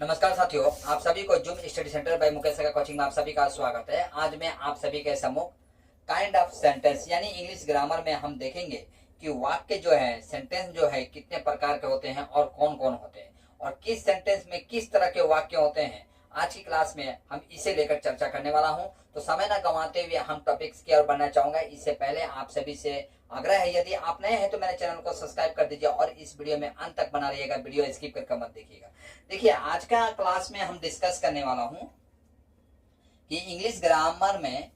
नमस्कार साथियों, आप सभी को zoom study centre by Mukesh का कोचिंग में आप सभी का स्वागत है। आज मैं आप सभी के सम्मुख काइंड ऑफ सेंटेंस यानी इंग्लिश ग्रामर में हम देखेंगे कि वाक्य जो है, सेंटेंस जो है, कितने प्रकार के होते हैं और कौन कौन होते हैं और किस सेंटेंस में किस तरह के वाक्य होते हैं। आज की क्लास में हम इसे लेकर चर्चा करने वाला हूं। तो समय न गंवाते हुए हम टॉपिक्स की ओर बढ़ना चाहूंगा। इससे पहले आप सभी से आग्रह है, यदि आप नए हैं तो मेरे चैनल को सब्सक्राइब कर दीजिए और इस वीडियो में अंत तक बना रहिएगा, वीडियो स्किप करके मत देखिएगा। देखिए, आज का क्लास में हम डिस्कस करने वाला हूं कि इंग्लिश ग्रामर में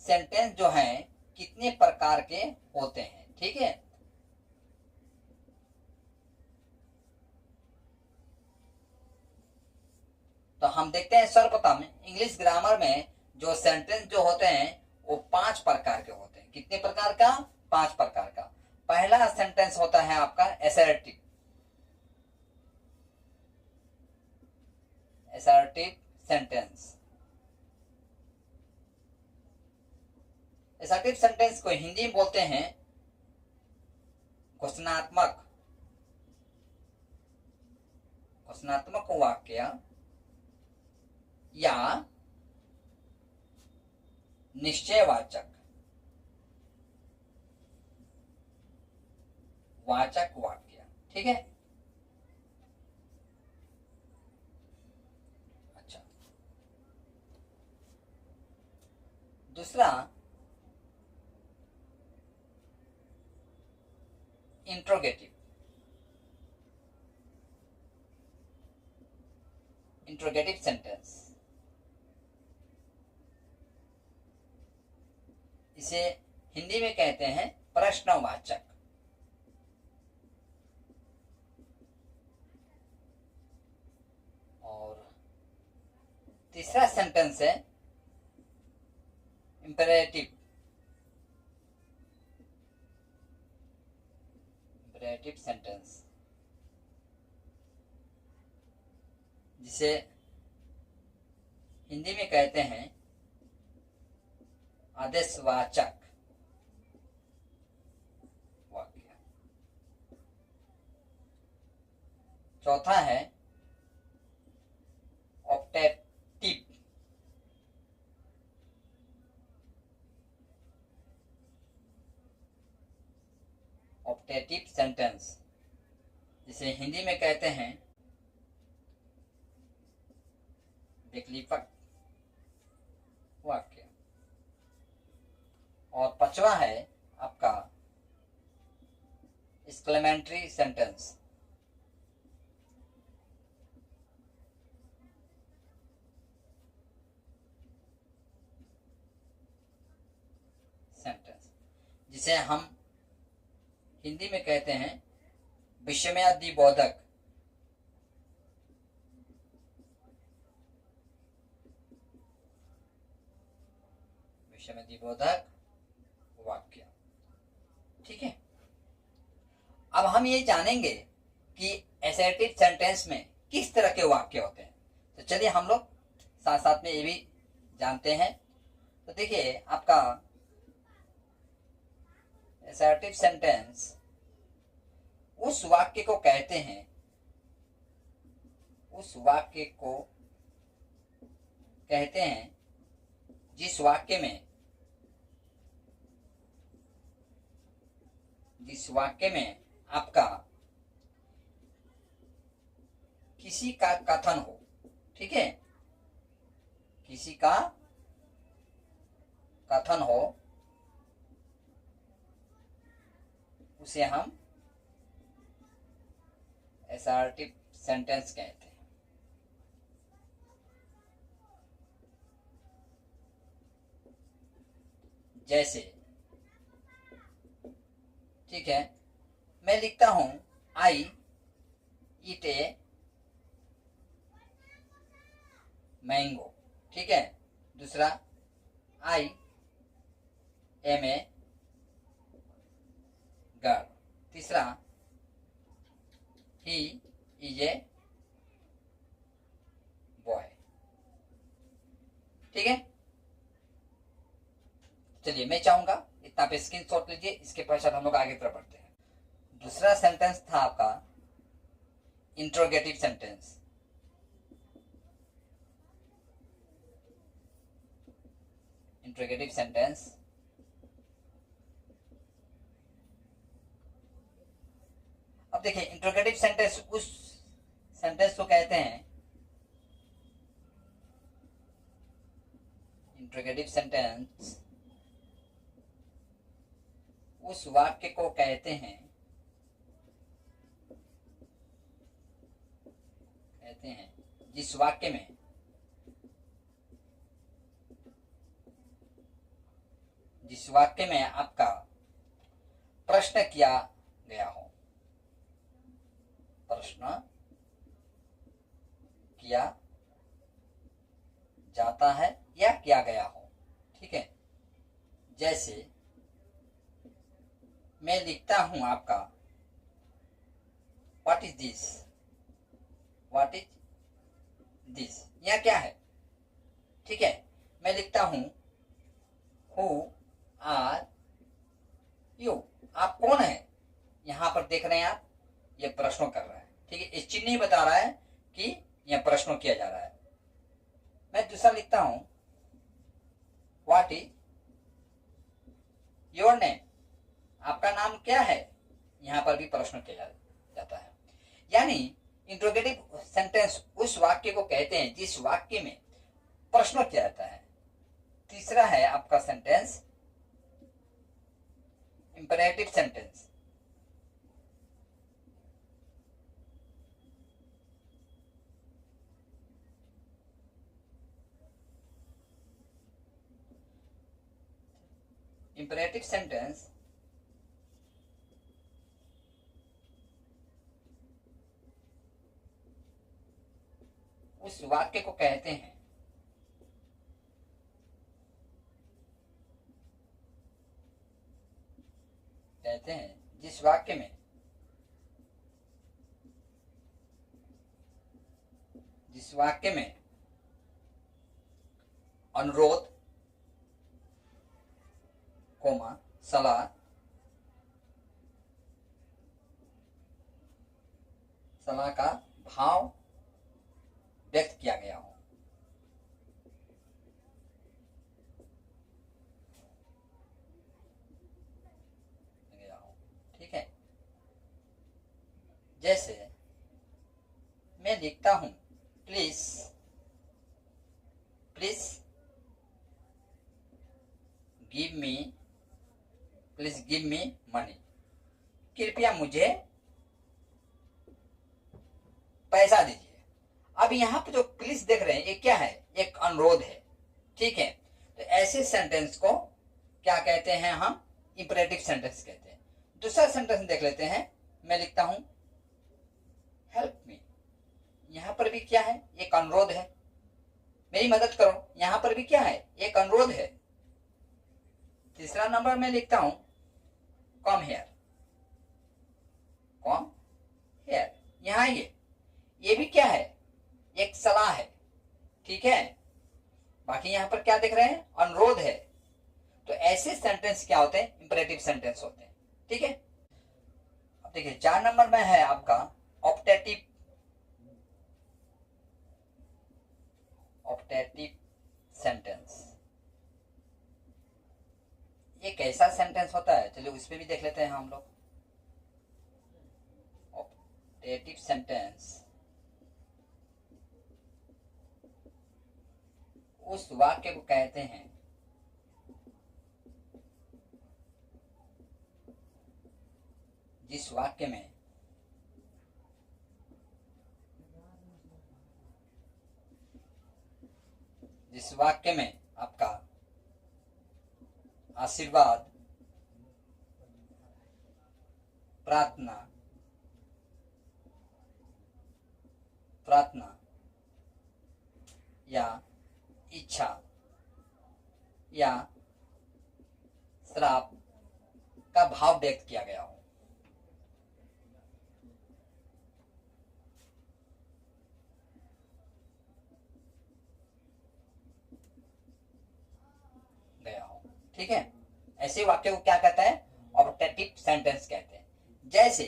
सेंटेंस जो है कितने प्रकार के होते हैं। ठीक है, तो हम देखते हैं सर्वप्रथम इंग्लिश ग्रामर में जो सेंटेंस जो होते हैं वो 5 प्रकार के होते हैं। कितने प्रकार का? 5 प्रकार का। पहला सेंटेंस होता है आपका असर्टिव सेंटेंस। असर्टिव सेंटेंस को हिंदी में बोलते हैं घोषणात्मक वाक्य या निश्चयवाचक वाक्य। ठीक है, अच्छा। दूसरा इंट्रोगेटिव सेंटेंस। इसे हिंदी में कहते हैं प्रश्नवाचक। और तीसरा सेंटेंस है इम्पेरेटिव सेंटेंस, जिसे हिंदी में कहते हैं आदेशवाचक वाक्य। चौथा है ऑप्टेटिव सेंटेंस, जिसे हिंदी में कहते हैं विकल्पक वाक्य। और पांचवा है आपका एक्सक्लेमेटरी सेंटेंस। जिसे हम हिंदी में कहते हैं विस्मयादिबोधक वाक्य। ठीक है, अब हम ये जानेंगे कि असर्टिव सेंटेंस में किस तरह के वाक्य होते हैं। तो चलिए हम लोग साथ साथ में ये भी जानते हैं। तो देखिए, आपका असर्टिव सेंटेंस उस वाक्य को कहते हैं जिस वाक्य में आपका किसी का कथन हो। ठीक है, किसी का कथन हो, उसे हम असर्टिव सेंटेंस कहते हैं। जैसे, ठीक है, मैं लिखता हूं आई ईट ए मैंगो। ठीक है, दूसरा आई एम ए गर्ल। तीसरा ही इज ए बॉय। ठीक है, चलिए मैं चाहूंगा इतना पे स्क्रीनशॉट लीजिए। इसके पश्चात हम लोग आगे तरफ बढ़ते हैं। दूसरा सेंटेंस था आपका इंट्रोगेटिव सेंटेंस। Interrogative sentence. अब देखिए इंट्रोगेटिव सेंटेंस उस सेंटेंस को कहते हैं, इंट्रोगेटिव सेंटेंस उस वाक्य को कहते हैं जिस वाक्य में आपका प्रश्न किया गया हो, प्रश्न किया जाता है या किया गया हो। ठीक है, जैसे मैं लिखता हूं आपका what is this, what is this, यह क्या है। ठीक है, मैं लिखता हूं हु आर यू, आप कौन है। यहां पर देख रहे हैं आप, ये प्रश्नों कर रहा है। ठीक है, इस चिन्ह नहीं बता रहा है कि यह प्रश्नों किया जा रहा है। मैं दूसरा लिखता हूं व्हाट इज योर नेम, आपका नाम क्या है। यहां पर भी प्रश्न किया जाता है। यानी इंट्रोगेटिव सेंटेंस उस वाक्य को कहते हैं जिस वाक्य में प्रश्न किया जाता है। तीसरा है आपका sentence imperative sentence. Imperative sentence उस वाक्य को कहते हैं जिस वाक्य में अनुरोध, कोमा, सलाह का भाव व्यक्त किया गया हो। ठीक है, जैसे मैं लिखता हूं प्लीज गिव मी मनी, कृपया मुझे पैसा दीजिए। अब यहाँ पे जो प्लीज देख रहे हैं ये क्या है, एक अनुरोध है। ठीक है, तो ऐसे सेंटेंस को क्या कहते हैं हम, इंपरेटिव सेंटेंस कहते हैं। दूसरा सेंटेंस देख लेते हैं, मैं लिखता हूं हेल्प मी, यहां पर भी क्या है, एक अनुरोध है, मेरी मदद करो। यहां पर भी क्या है, एक अनुरोध है। तीसरा नंबर में लिखता हूं कम हियर, यहां ये भी क्या है, एक सलाह है। ठीक है, बाकी यहां पर क्या देख रहे हैं, अनुरोध है। तो ऐसे सेंटेंस क्या होते हैं, इंपरेटिव सेंटेंस होते हैं। ठीक है, अब देखिए 4 नंबर में है आपका ऑप्टेटिव सेंटेंस। ये कैसा सेंटेंस होता है, चलिए उस पर भी देख लेते हैं हम लोग। ऑप्टेटिव सेंटेंस उस वाक्य को कहते हैं जिस वाक्य में आपका आशीर्वाद, प्रार्थना या इच्छा या श्राप का भाव व्यक्त किया गया हो। ठीक है, ऐसे वाक्य को क्या कहता है, ऑप्टेटिव सेंटेंस कहते हैं। जैसे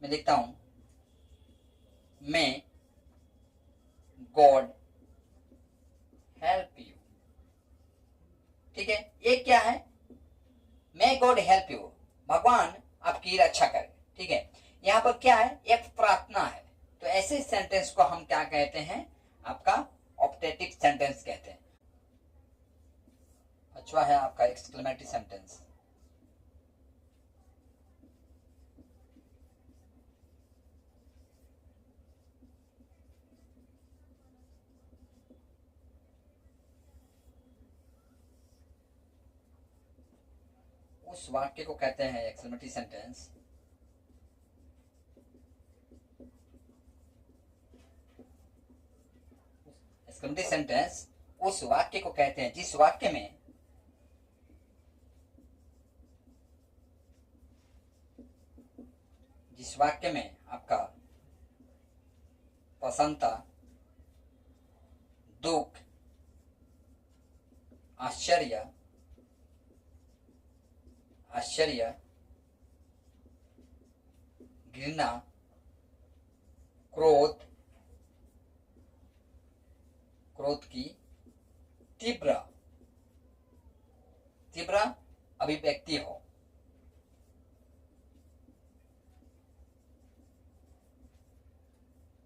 मैं लिखता हूं मे गॉड हेल्प यू, ठीक है, ये क्या है, मे गॉड हेल्प यू, भगवान आपकी रक्षा करे, ठीक है। यहाँ पर क्या है, एक प्रार्थना है। तो ऐसे सेंटेंस को हम क्या कहते हैं, आपका ऑप्टेटिव सेंटेंस कहते हैं। अच्छा है आपका एक्सक्लेमेटरी सेंटेंस। उस वाक्य को कहते हैं एक्सक्लेमेटरी सेंटेंस। एक्सक्लेमेटरी सेंटेंस उस वाक्य को कहते हैं जिस वाक्य में आपका प्रसन्नता, दुख, आश्चर्य, घृणा, क्रोध की तीव्र अभिव्यक्ति हो,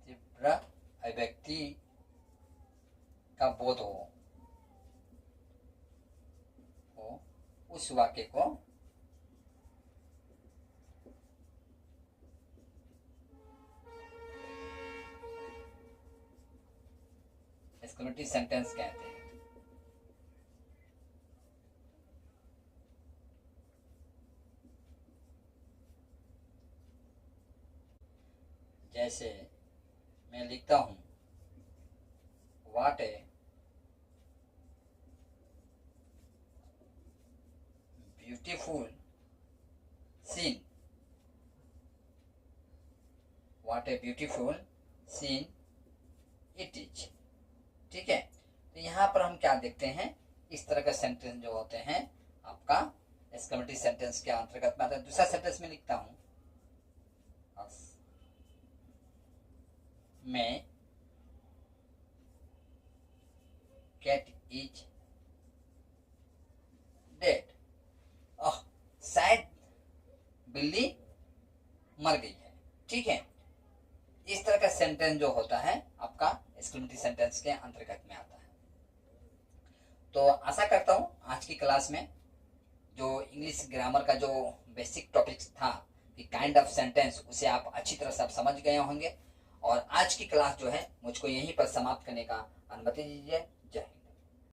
तीव्र अभिव्यक्ति का बोध हो उस वाक्य को एक्सक्लेमेटरी सेंटेंस कहते हैं। जैसे मैं लिखता हूं, what a beautiful scene, what a beautiful scene it is, ठीक है। तो यहाँ पर हम क्या देखते हैं, इस तरह का सेंटेंस जो होते हैं आपका एक्सक्लेमेटरी सेंटेंस के अंतर्गत में आता है। दूसरा सेंटेंस में लिखता हूं, मैं कैट इज डेड, शायद बिल्ली मर गई है, ठीक है। इस तरह का सेंटेंस जो होता है आपका एक्सक्लेमेटरी सेंटेंस के अंतर्गत में आता है। तो आशा करता हूं आज की क्लास में जो इंग्लिश ग्रामर का जो बेसिक टॉपिक्स था कि काइंड ऑफ सेंटेंस, उसे आप अच्छी तरह से आप समझ गए होंगे। और आज की क्लास जो है मुझको यहीं पर समाप्त करने का अनुमति दीजिए। जय हिंद।